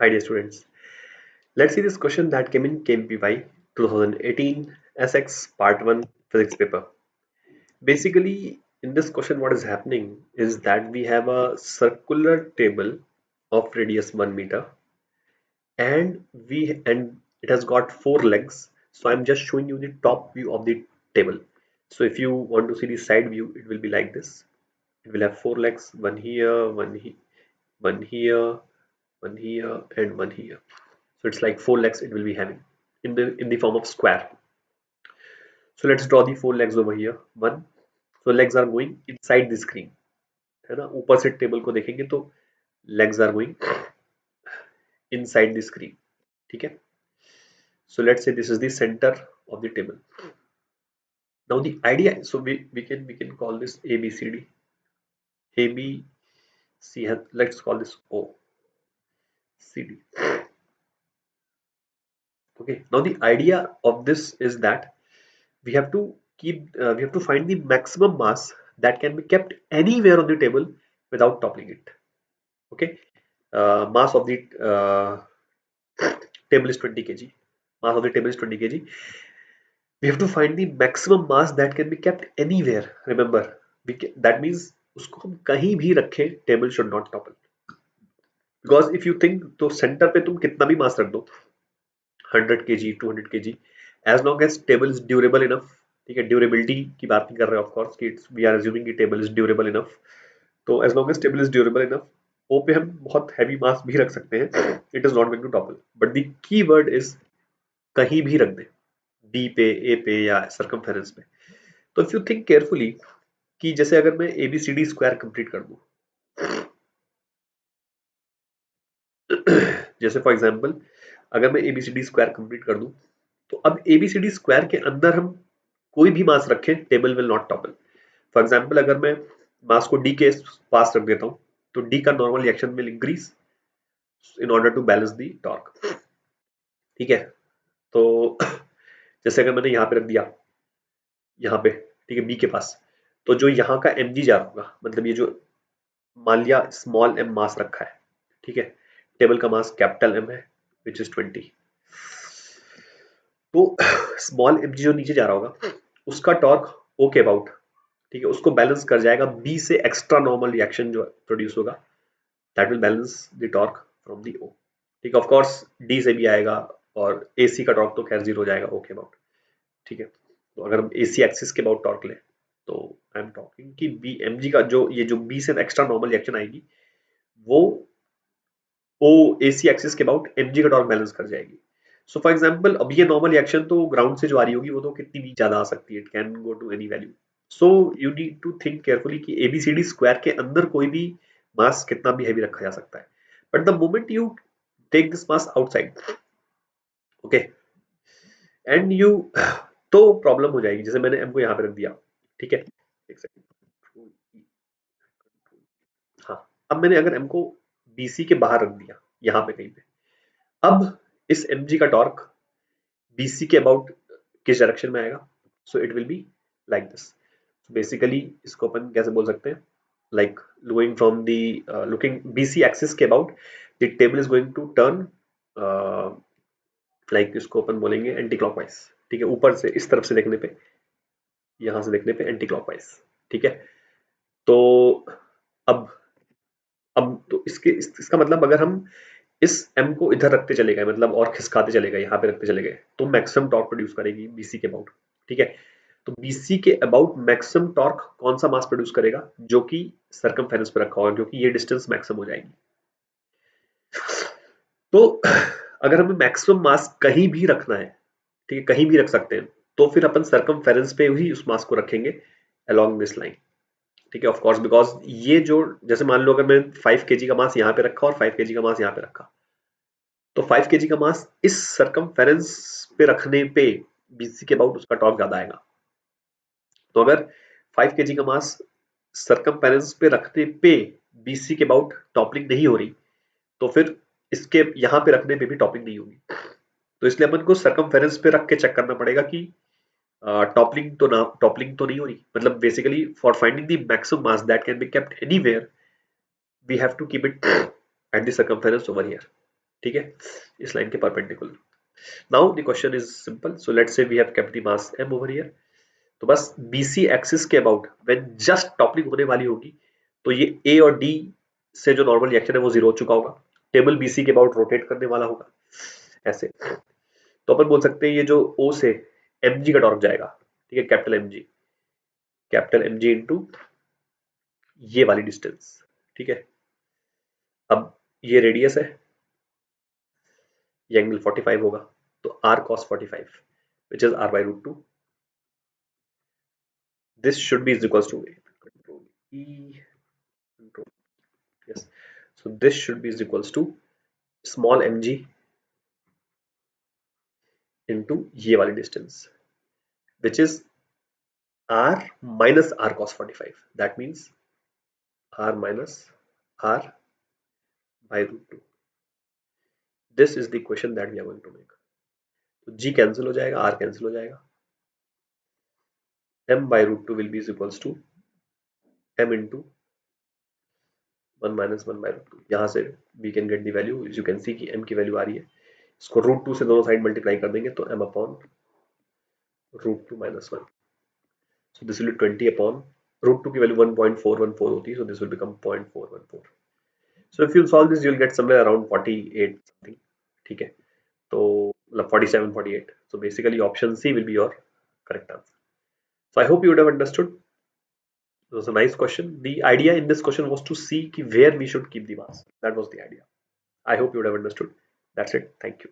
Hi dear students. Let's see this question that came in KMPY 2018 SX Part 1 Physics paper. Basically, in this question what is happening is that we have a circular table of radius 1 meter and it has got 4 legs. So I'm just showing you the top view of the table. So if you want to see the side view, it will be like this. It will have 4 legs, one here, one here, one here, and one here. So it's like 4 legs it will be having in the form of square. So let's draw the 4 legs over here. One. So legs are going inside the screen. है ना, ऊपर से table को देखेंगे तो legs are going inside the screen. ठीक है. So let's say this is the center of the table. Now the idea, so we can call this A B C D. A B C. Let's call this O C D. Okay. Now the idea of this is that we have to we have to find the maximum mass that can be kept anywhere on the table without toppling it. Okay. Mass of the table is 20 kg. Mass of the table is 20 kg. We have to find the maximum mass that can be kept anywhere. Remember, that means उसको हम कहीं भी रखें, table should not topple. Because if you think, तो center पे तुम कितना भी mass रख दो, 100 kg, 200 kg, as long as table is durable enough. ठीक है, ड्यूरेबिलिटी की बात नहीं कर रहे ऑफ कोर्स कि वी आर अज्यूमिंग कि टेबल इज ड्यूरेबल इनफ. तो as long as table is durable enough, O पे हम बहुत हैवी मास भी रख सकते हैं. It is not going to topple, but the key word is कहीं भी रख दें, डी पे, ए पे या सर्कमफेरेंस पे. तो इफ यू थिंक केयरफुली कि जैसे अगर मैं एबीसीडी स्क्वायर कंप्लीट कर दूं, जैसे फॉर एग्जांपल अगर मैं एबीसीडी स्क्वायर कंप्लीट कर दूं, तो अब एबीसीडी स्क्वायर के अंदर हम कोई भी मास रखें, table will not topple. For example अगर मैं मास को डी के पास रख देता हूँ, तो डी का normal reaction will increase in order to balance the torque. ठीक है. तो जैसे अगर मैंने यहाँ पे रख दिया, यहाँ पे, ठीक है, बी के पास, तो जो यहाँ का एम जी जा रहा होगा, मतलब ये जो मान लिया स्मॉल एम मास रखा है, ठीक है, टेबल का मास कैपिटल एम है विच इज 20. तो स्मॉल एम जी जो नीचे जा रहा होगा उसका टॉर्क ओ के अबाउट, ठीक है, उसको बैलेंस कर जाएगा बी से एक्स्ट्रा नॉर्मल रिएक्शन जो प्रोड्यूस होगा, that will balance the torque from the O. ठीक है, ऑफ कोर्स डी से भी आएगा और एसी का टॉर्क तो खैर जीरो हो जाएगा ओ के अबाउट. ठीक है. तो अगर हम एसी एक्सिस के अबाउट टॉर्क लें, तो आई एम टॉकिंग कि बी एम जी का जो ये जो बी से एक्स्ट्रा नॉर्मल रिएक्शन आएगी, वो ओ एसी एक्सिस के अबाउट एम जी का टॉर्क बैलेंस कर जाएगी. सो फॉर एग्जाम्पल अब ये नॉर्मल रिएक्शन तो ग्राउंड से जो आ रही होगी वो तो कितनी भी ज्यादा आ सकती है, it can go to any value. So you need to think carefully कि एबीसीडी स्क्वायर के अंदर कोई भी मास कितना भी हैवी रखा जा सकता है, but the moment you take this mass outside, okay, and you, तो प्रॉब्लम हो जाएगी. जैसे मैंने एम को यहाँ पे रख दिया, ठीक है, एक सेकंड, हाँ, अब मैंने अगर एम को बीसी के बाहर रख दिया, यहाँ पे कहीं पे, अब इस एम जी का टॉर्क बीसी के अबाउट किस डायरेक्शन में आएगा? So it will be like this. Basically इसको अपन कैसे बोल सकते हैं, like going from the looking BC axis के about, the table is going to turn, like इसको अपन बोलेंगे एंटी क्लॉकवाइज. ठीक है, ऊपर से इस तरफ से देखने पे, यहाँ से देखने पे एंटी क्लॉकवाइज. ठीक है. तो अब तो इसका मतलब अगर हम इस m को इधर रखते चले गए, मतलब और खिसकाते चले गए, यहाँ पे रखते चले गए, तो मैक्सिमम टॉर्क प्रोड्यूस करेगी बीसी के अबाउट. ठीक है. तो बीसी के अबाउट मैक्सिमम टॉर्क कौन सा मास प्रोड्यूस करेगा? जो कि सर्कमफेरेंस पे रखा होगा, क्योंकि ये डिस्टेंस मैक्सिमम हो जाएगी. तो अगर हमें मैक्सिमम मास कहीं भी रखना है, ठीक है, कहीं भी रख सकते हैं, तो फिर अपन सर्कमफेरेंस पे ही उस मास को रखेंगे अलोंग दिस लाइन. ठीक है, ऑफ कोर्स, बिकॉज ये जो, जैसे मान लो अगर मैं 5 केजी का मास यहाँ पे रखा और 5 केजी का मास यहाँ पे रखा, तो 5 केजी का मास इस सरकमफेरेंस पे रखने पे बीसी के अबाउट उसका टॉर्क ज्यादा आएगा. तो अगर 5 केजी का मास सरकमफेरेंस पे रखने पे बीसी के अबाउट टॉपलिंग नहीं हो रही, तो फिर इसके यहाँ पे रखने पे भी टॉपलिंग नहीं होगी. तो इसलिए अपन को सरकमफेरेंस पे रख के चेक करना पड़ेगा कि टॉपलिंग तो नहीं हो रही. मतलब basically for finding the maximum mass that can be kept anywhere, we have to keep it at the circumference over here. ठीक है, इस लाइन के perpendicular. Now the question is simple, so let's say we have kept the mass m over here. तो बस BC axis के about when just toppling होने वाली होगी तो ये A और D से जो नॉर्मल रिएक्शन है वो जीरो हो चुका होगा, टेबल BC के अबाउट रोटेट करने वाला होगा ऐसे। तो अपन बोल सकते हैं ये जो O से mg का टॉर्क जाएगा, ठीक है, कैपिटल mg इनटू ये वाली डिस्टेंस, ठीक है। अब ये रेडियस है, ये एंगल 45 होगा, तो r cos 45 which is r by root 2, this should be is equals to control E, control, yes, so this should be is equals to small mg into ये वाली distance which is r minus r cos 45, that means r minus r by root 2. This is the equation that we are going to make. तो g cancel हो जाएगा, r cancel हो जाएगा, m by root 2 will be is equals to m into 1 minus 1 by root 2. यहाँ से we can get the value, as you can see कि m की value आ रही है, इसको रूट 2 से दोनों साइड मल्टीप्लाई कर देंगे तो m upon root 2 minus 1, so this will be 20 upon root 2 की वैल्यू 1.414 होती है, so this will become 0.414. So if you solve this, you'll get somewhere around 48 something, ठीक है, तो मतलब 47, 48. So basically option C will be your correct answer. So I hope you would have understood. It was a nice question. The idea in this question was to see where we should keep the mass. That was the idea. I hope you would have understood. That's it. Thank you.